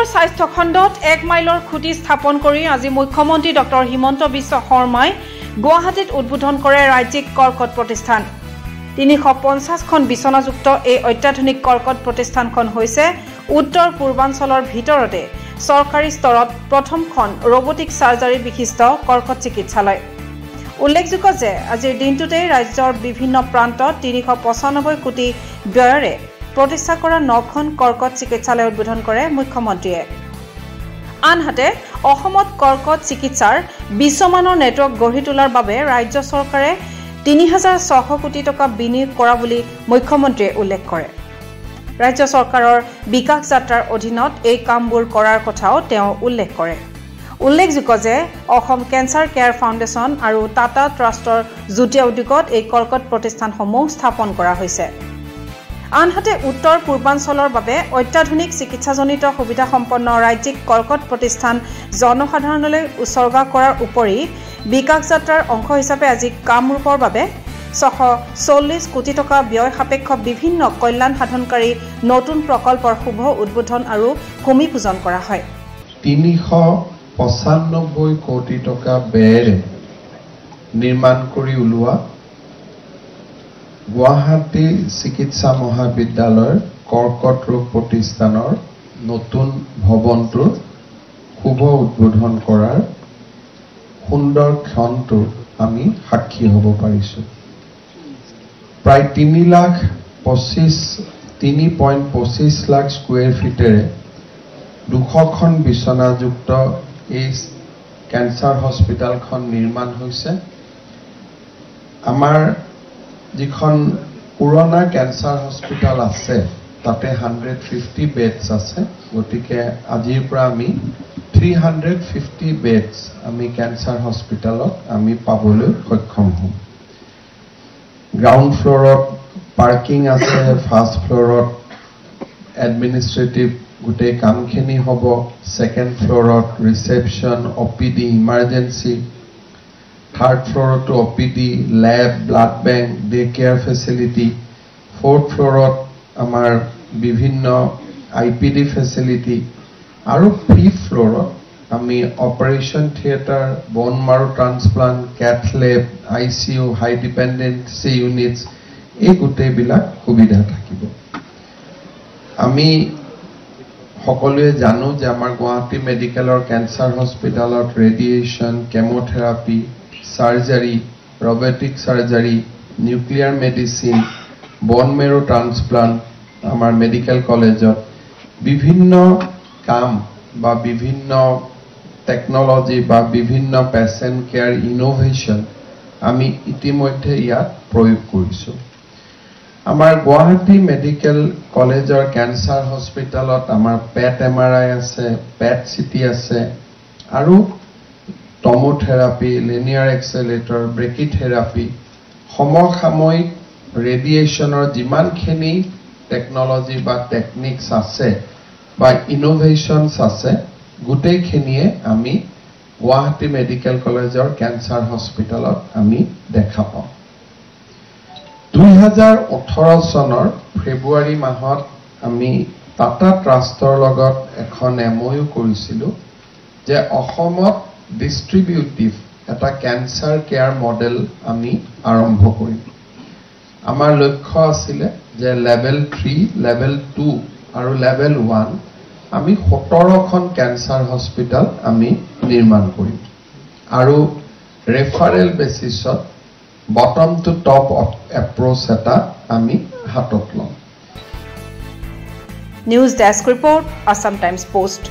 ৰাজ্যৰ স্বাস্থ্য খণ্ডত 1 মাইলৰ খুঁটি স্থাপন কৰি আজি মুখ্যমন্ত্ৰী ডক্টৰ হিমন্ত বিশ্ব শৰ্মাই গুৱাহাটীত উদ্বোধন কৰে ৰাজ্যিক কৰ্কট প্ৰতিষ্ঠান 350খন বিছনাযুক্ত এই অত্যাধুনিক কৰ্কট প্ৰতিষ্ঠানখন হৈছে উত্তৰ পূৰ্বাঞ্চলৰ ভিতৰতে চৰকাৰী স্তৰত প্ৰথমখন ৰবটিক সাৰ্জাৰী বিশিষ্ট কৰ্কট চিকিৎসালয় উল্লেখযোগ্য যে আজিৰ দিনটোতে ৰাজ্যৰ বিভিন্ন প্ৰান্তত 395 কোটি ব্যয়ৰে প্ৰতিষ্ঠা কৰা 9খন কৰ্কট চিকিৎসালয় উদ্বোধন কৰে মুখ্যমন্ত্ৰীয়ে আনহাতে অসমত কৰ্কট চিকিৎসাৰ বিশ্বমানৰ নেটৱৰ্ক গঢ়ি তোলাৰ বাবে ৰাজ্য চৰকাৰে 3600 কোটি টকা বিনিয়োগ কৰা বুলি মুখ্যমন্ত্ৰীয়ে উল্লেখ কৰে ৰাজ্য চৰকাৰৰ বিকাশ যাত্ৰাৰ অধীনত এই কামবোৰ কৰাৰ কথাও তেওঁ উল্লেখ কৰে উল্লেখযোগ্য যে অসম কেন্সাৰ কেয়াৰ ফাউণ্ডেশ্যন আৰু টাটা ট্ৰাষ্টৰ যুটীয়া উদ্যোগত এই কৰ্কট প্ৰতিষ্ঠানসমূহ স্থাপন কৰা হৈছে আনহাতে উত্তৰ পূৰ্বাঞ্চলৰ বাবে অত্যাধুনিক চিকিৎসাজনিত সুবিধা সম্পন্ন ৰাজ্যিক কৰ্কট প্ৰতিষ্ঠান জনসাধাৰণলৈ উৎসৰ্গা কৰাৰ উপৰি বিকাশ যাত্ৰাৰ অংশ হিচাপে আজি কামৰূপৰ বাবে 640 কোটি টকা ব্যয় সাপেক্ষ বিভিন্ন কল্যাণ সাধনকাৰী নতুন প্ৰকল্পৰ শুভ উদ্বোধন আৰু ভূমি পূজন কৰা হয় 395 কোটি টকা ব্যয়েৰে নিৰ্মাণ কৰি উলোৱা গুৱাহাটী চিকিৎসা মহাবিদ্যালয়ৰ কৰ্কট ৰোগ প্ৰতিষ্ঠানৰ নতুন ভৱনটোৰ শুভ উদ্বোধন কৰাৰ সুন্দৰ ক্ষণটো আমি সাক্ষী হ'ব পাৰিছো প্ৰায় 3.25 লাখ স্কয়াৰ ফিটেৰে 200খন বিছনাযুক্ত এই কেন্সাৰ হস্পিটালখন নিৰ্মাণ হৈছে আমাৰ যিখন পুৰণা কেন্সাৰ হস্পিটাল আছে তাতে 150 বেডছ আছে গতিকে আজিৰ পৰা আমি 350 বেডছ আমি কেন্সাৰ হস্পিটালত আমি পাবলৈ সক্ষম হ'ম গ্ৰাউণ্ড ফ্লোৰত পাৰ্কিং আছে ফাৰ্ষ্ট ফ্লোৰত এডমিনিষ্ট্ৰেটিভ গোটেই কামখিনি হ'ব সেকেন্ড ফ্লোৰত ৰিসেপশন ওপিডি ইমাৰ্জেন্সি থাৰ্ড ফ্লোৰত OPD lab blood bank day care facility fourth ফ্লোৰত আমাৰ বিভিন্ন আইপিডি ফেসিলিটি আৰু ফিফথ ফ্লোৰত আমি operation theatre bone marrow transplant cath lab ICU high dependency units এই গোটেইবিলাক সুবিধা থাকিব আমি সকলোৱে জানো যে আমাৰ গুৱাহাটী মেডিকেলৰ কেন্সাৰ হস্পিটালত radiation chemotherapy surgery robotic surgery nuclear medicine bone marrow transplant আমাৰ মেডিকেল কলেজত বিভিন্ন কাম বা বিভিন্ন টেকনলজি বা বিভিন্ন পেশেন্ট কেয়াৰ ইনোভেশন আমি ইতিমধ্যে ইয়াত প্ৰয়োগ কৰিছো আমাৰ গুৱাহাটী মেডিকেল কলেজৰ কেন্সাৰ হস্পিটালত আমাৰ পেট এমআৰআই আছে পেট সিটি আছে আৰু টমোথেৰাপি লিনিয়াৰ এক্সেলেৰেটৰ ব্ৰেকিথেৰাপি সমসাময়িক ৰেডিয়েশনৰ যিমানখিনি টেকনলজি বা টেকনিক্স আছে বা ইনোভেশনস আছে গোটেইখিনিয়ে আমি গুৱাহাটী মেডিকেল কলেজৰ কেন্সাৰ হস্পিটালত আমি দেখা পাওঁ 2018 চনৰ ফেব্ৰুৱাৰী মাহত আমি টাটা ট্ৰাষ্টৰ লগত এখন এমঅইউ কৰিছিলো যে অসমত ডিস্ট্ৰিবিউটিভ এটা কেন্সাৰ কেয়াৰ মডেল আমি আৰম্ভ কৰিম আমাৰ লক্ষ্য আছিল যে লেভেল 3 লেভেল 2 আৰু লেভেল 1 আমি 17খন কেন্সাৰ হস্পিটাল আমি নিৰ্মাণ কৰিম আৰু ৰেফাৰেল বেসিছত bottom to top approach এটা আমি হাতত লম news desk report Assam Times post